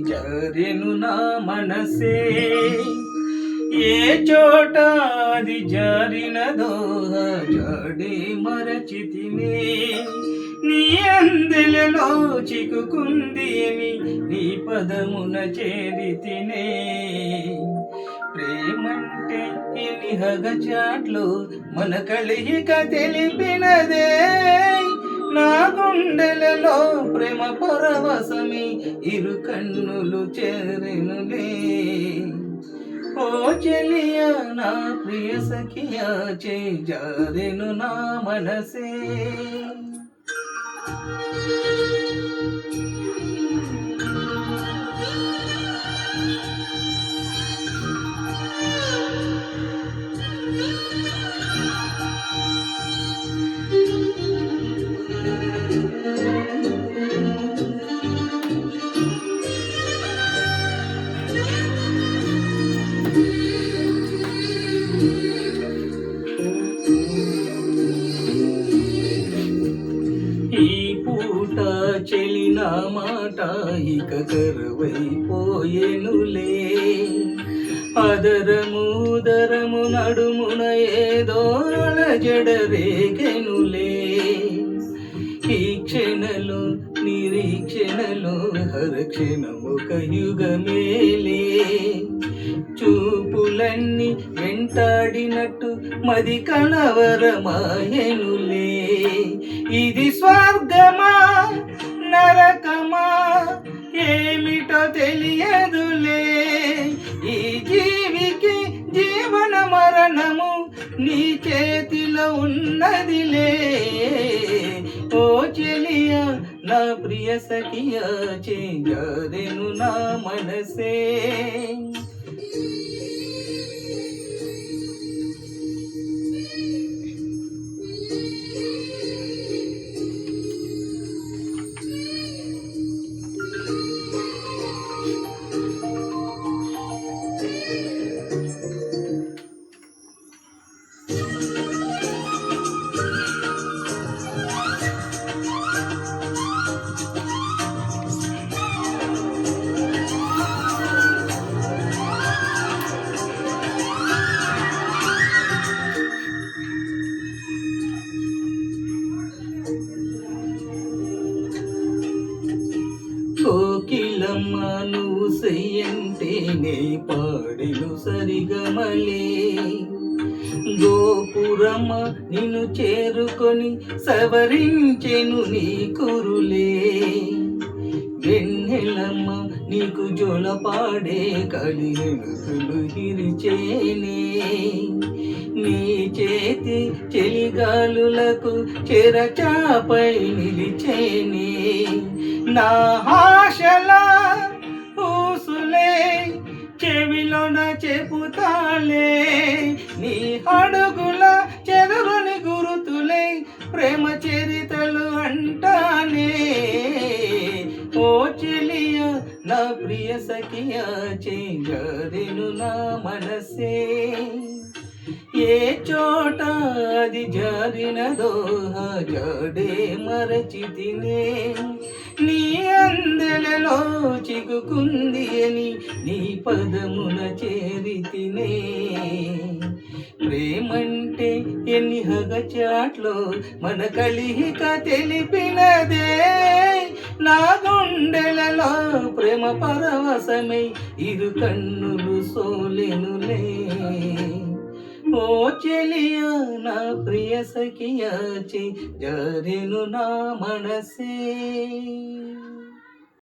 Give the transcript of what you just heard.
జారెను నా మనసే. ఏ చోట అది జారినదో జాడే మరచితినే. నీ అందెలలో చిక్కుకుంది నీ పదమున చేరితినే. ప్రేమంటే ఎన్ని హగచాట్లు మన కళిక తెలిపినదే. నా గుండెలలో ప్రేమ పరవశమి ఇరు కన్నులు చేరెనులే. ఓ చెలియా నా ప్రియ సఖియా జారెను నా మనసే. ఈ పూట చెలిన మాట ఇక కరువైపోయేనులే. అదరము నడుమున ఏదో అలజడరేగెనులే. ఈ క్షణలో నిరీక్షణలో హరక్షణమొక యుగమేలే. చూపులన్నీ వెంటాడినట్టు మది కలవరమాయనులే. ఇది స్వర్గమా నరకమా ఏమిటో తెలియదులే. ఈ జీవికి జీవన మరణము నీ చేతిలో ఉన్నదిలే. ఓ చెలియా నా ప్రియ సఖియా జారెను నా మనసే. కోకిలమ్మ నువ్వు సెయ్యంటేనే పాడెను సరిగమలే. గోపురమ్మ నిన్ను చేరుకొని సవరించెను నీ కురులే. వెన్నెలమ్మ నీకు జొలపాడే కలిహెనుతులు గిరిచేనే. నీ చేతి చెలిగాలులకు చెరచాపై నిలిచేనే. నా ఆశల ఊసులే చెవిలోన చెబుతాలే. నీ అడుగుల చెదరని గురుతులే ప్రేమ చరితలు అంటానే. ఓ చెలియా నా ప్రియ సఖియా జారెను నా మనసే. ఏ చోట అది జారినదో జాడే మరచితినే. నీ అందెలలో చిక్కుకుంది నీ పదమున చేరితినే. ప్రేమంటే ఎన్ని హగచాట్లో మన కళిక తెలిపినదే. నా గుండెలలో ప్రేమ పరవశమై ఇరు కన్నులు సోలెనులే. ఓ చెలియా నా ప్రియ సఖియా జారెను నా మనసే.